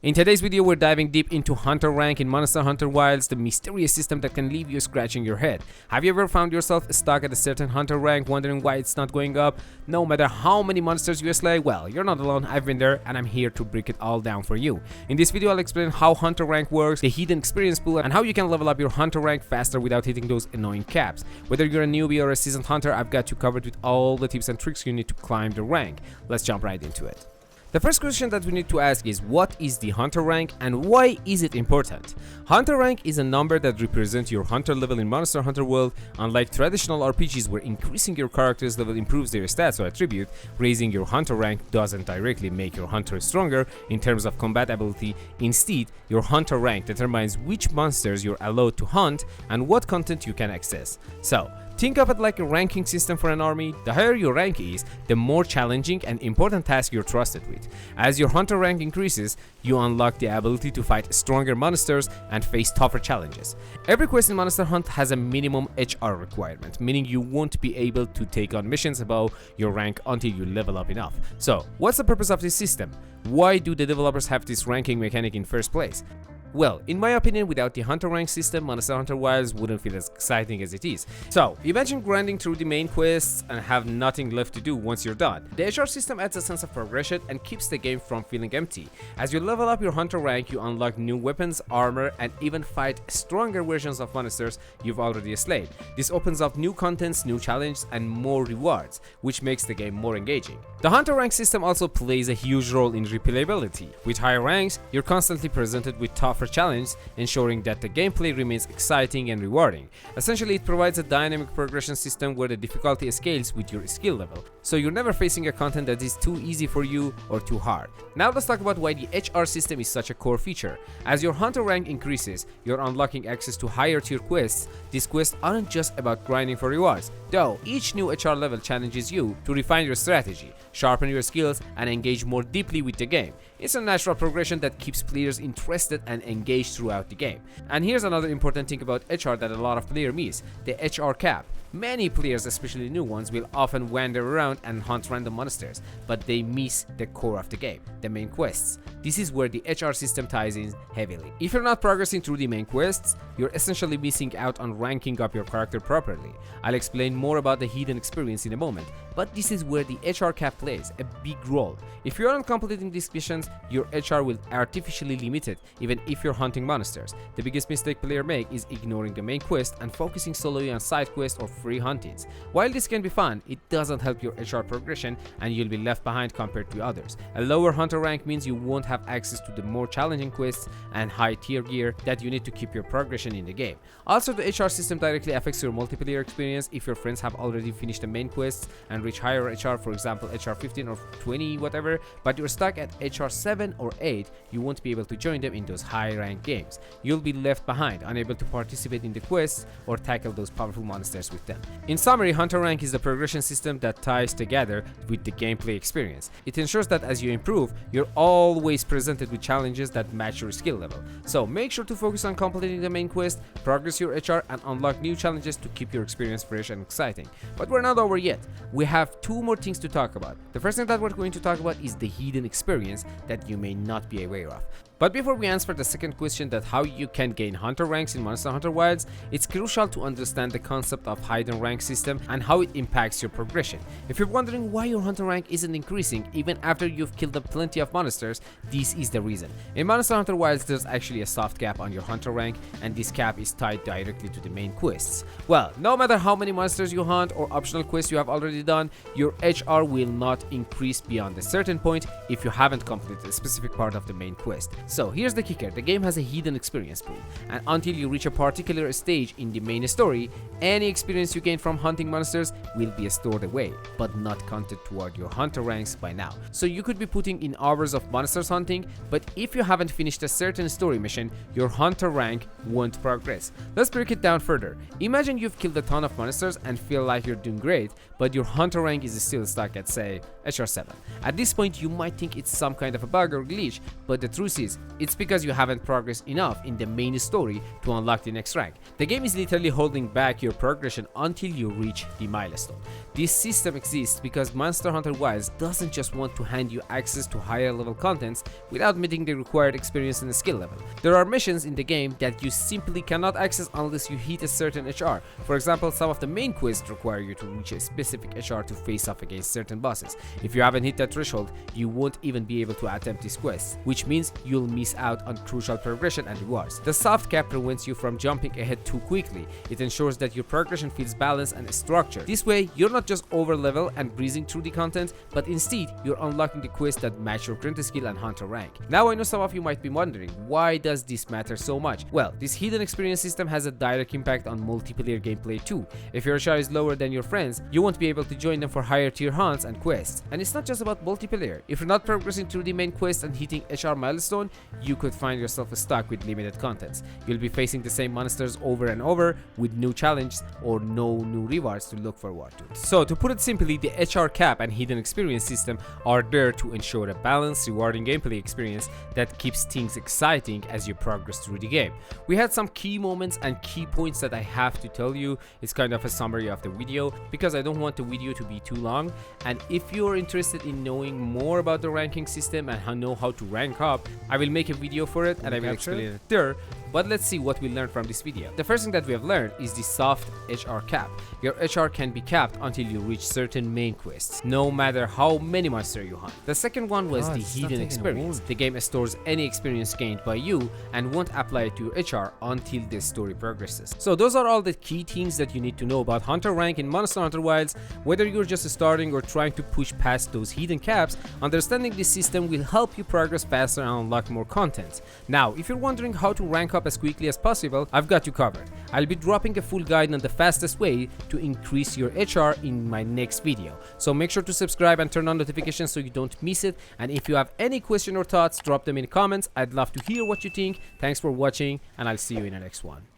In today's video, we're diving deep into Hunter Rank in Monster Hunter Wilds, the mysterious system that can leave you scratching your head. Have you ever found yourself stuck at a certain Hunter Rank, wondering why it's not going up, no matter how many monsters you slay? Well, you're not alone, I've been there, and I'm here to break it all down for you. In this video, I'll explain how Hunter Rank works, the hidden experience pool, and how you can level up your Hunter Rank faster without hitting those annoying caps. Whether you're a newbie or a seasoned hunter, I've got you covered with all the tips and tricks you need to climb the rank. Let's jump right into it. The first question that we need to ask is, what is the Hunter Rank and why is it important? Hunter Rank is a number that represents your Hunter level in Monster Hunter World. Unlike traditional RPGs where increasing your character's level improves their stats or attribute, raising your Hunter Rank doesn't directly make your Hunter stronger in terms of combat ability. Instead, your Hunter Rank determines which monsters you're allowed to hunt and what content you can access. So, think of it like a ranking system for an army. The higher your rank is, the more challenging and important task you're trusted with. As your Hunter rank increases, you unlock the ability to fight stronger monsters and face tougher challenges. Every quest in Monster Hunt has a minimum HR requirement, meaning you won't be able to take on missions above your rank until you level up enough. So, what's the purpose of this system? Why do the developers have this ranking mechanic in first place? Well, in my opinion, without the Hunter Rank system, Monster Hunter Wilds wouldn't feel as exciting as it is. So, imagine grinding through the main quests and have nothing left to do once you're done. The HR system adds a sense of progression and keeps the game from feeling empty. As you level up your Hunter Rank, you unlock new weapons, armor, and even fight stronger versions of monsters you've already slayed. This opens up new contents, new challenges, and more rewards, which makes the game more engaging. The Hunter Rank system also plays a huge role in replayability. With higher ranks, you're constantly presented with tougher challenges, ensuring that the gameplay remains exciting and rewarding. Essentially, it provides a dynamic progression system where the difficulty scales with your skill level, so you're never facing a content that is too easy for you or too hard. Now let's talk about why the HR system is such a core feature. As your Hunter rank increases, you're unlocking access to higher tier quests. These quests aren't just about grinding for rewards, though each new HR level challenges you to refine your strategy, sharpen your skills, and engage more deeply with the game. It's a natural progression that keeps players interested and engaged throughout the game. And here's another important thing about HR that a lot of players miss: the HR cap. Many players, especially new ones, will often wander around and hunt random monsters, but they miss the core of the game, the main quests. This is where the HR system ties in heavily. If you're not progressing through the main quests, you're essentially missing out on ranking up your character properly. I'll explain more about the hidden experience in a moment, but this is where the HR cap plays a big role. If you aren't completing these missions, your HR will artificially limit it, even if you're hunting monsters. The biggest mistake players make is ignoring the main quest and focusing solely on side quests or free huntings. While this can be fun, it doesn't help your HR progression and you'll be left behind compared to others. A lower Hunter rank means you won't have access to the more challenging quests and high tier gear that you need to keep your progression in the game. Also, the HR system directly affects your multiplayer experience. If your friends have already finished the main quests and reach higher HR, for example HR 15 or 20 whatever, but you're stuck at HR 7 or 8, you won't be able to join them in those high rank games. You'll be left behind, unable to participate in the quests or tackle those powerful monsters with them. In summary, Hunter Rank is the progression system that ties together with the gameplay experience. It ensures that as you improve, you're always presented with challenges that match your skill level. So make sure to focus on completing the main quest, progress your HR, and unlock new challenges to keep your experience fresh and exciting. But we're not over yet. We have two more things to talk about. The first thing that we're going to talk about is the hidden experience that you may not be aware of. But before we answer the second question, that how you can gain Hunter ranks in Monster Hunter Wilds, it's crucial to understand the concept of hidden rank system and how it impacts your progression. If you're wondering why your Hunter rank isn't increasing even after you've killed up plenty of monsters, this is the reason. In Monster Hunter Wilds, there's actually a soft cap on your Hunter rank, and this cap is tied directly to the main quests. Well, no matter how many monsters you hunt or optional quests you have already done, your HR will not increase beyond a certain point if you haven't completed a specific part of the main quest. So here's the kicker: the game has a hidden experience pool, and until you reach a particular stage in the main story, any experience you gain from hunting monsters will be stored away, but not counted toward your Hunter ranks by now. So you could be putting in hours of monsters hunting, but if you haven't finished a certain story mission, your Hunter rank won't progress. Let's break it down further. Imagine you've killed a ton of monsters and feel like you're doing great, but your Hunter rank is still stuck at, say, HR 7. At this point, you might think it's some kind of a bug or glitch, but the truth is, It's because you haven't progressed enough in the main story to unlock the next rank. The game is literally holding back your progression until you reach the milestone. This system exists because Monster Hunter Wilds doesn't just want to hand you access to higher level contents without meeting the required experience and skill level. There are missions in the game that you simply cannot access unless you hit a certain HR. For example, some of the main quests require you to reach a specific HR to face off against certain bosses. If you haven't hit that threshold, you won't even be able to attempt these quests, which means you'll miss out on crucial progression and rewards. The soft cap prevents you from jumping ahead too quickly. It ensures that your progression feels balanced and structured. This way, you're not just over level and breezing through the content, but instead, you're unlocking the quests that match your current skill and hunter rank. Now I know some of you might be wondering, why does this matter so much? Well, this hidden experience system has a direct impact on multiplayer gameplay too. If your HR is lower than your friends, you won't be able to join them for higher tier hunts and quests. And it's not just about multiplayer. If you're not progressing through the main quest and hitting HR milestone, you could find yourself stuck with limited contents. You'll be facing the same monsters over and over with new challenges or no new rewards to look forward to. So to put it simply, the HR cap and hidden experience system are there to ensure a balanced, rewarding gameplay experience that keeps things exciting as you progress through the game. We had some key moments and key points that I have to tell you. It's kind of a summary of the video because I don't want the video to be too long, and if you're interested in knowing more about the ranking system and know how to rank up, I will make a video for it and I will explain it there. But let's see what we learned from this video. The first thing that we have learned is the soft HR cap. Your HR can be capped until you reach certain main quests, no matter how many monsters you hunt. The second one was the hidden experience. The game stores any experience gained by you and won't apply it to your HR until the story progresses. So those are all the key things that you need to know about hunter rank in Monster Hunter Wilds. Whether you're just starting or trying to push past those hidden caps, understanding this system will help you progress faster and unlock more content. Now, if you're wondering how to rank up as quickly as possible, I've got you covered. I'll be dropping a full guide on the fastest way to increase your HR in my next video. So make sure to subscribe and turn on notifications so you don't miss it. And if you have any question or thoughts, drop them in the comments. I'd love to hear what you think. Thanks for watching, and I'll see you in the next one.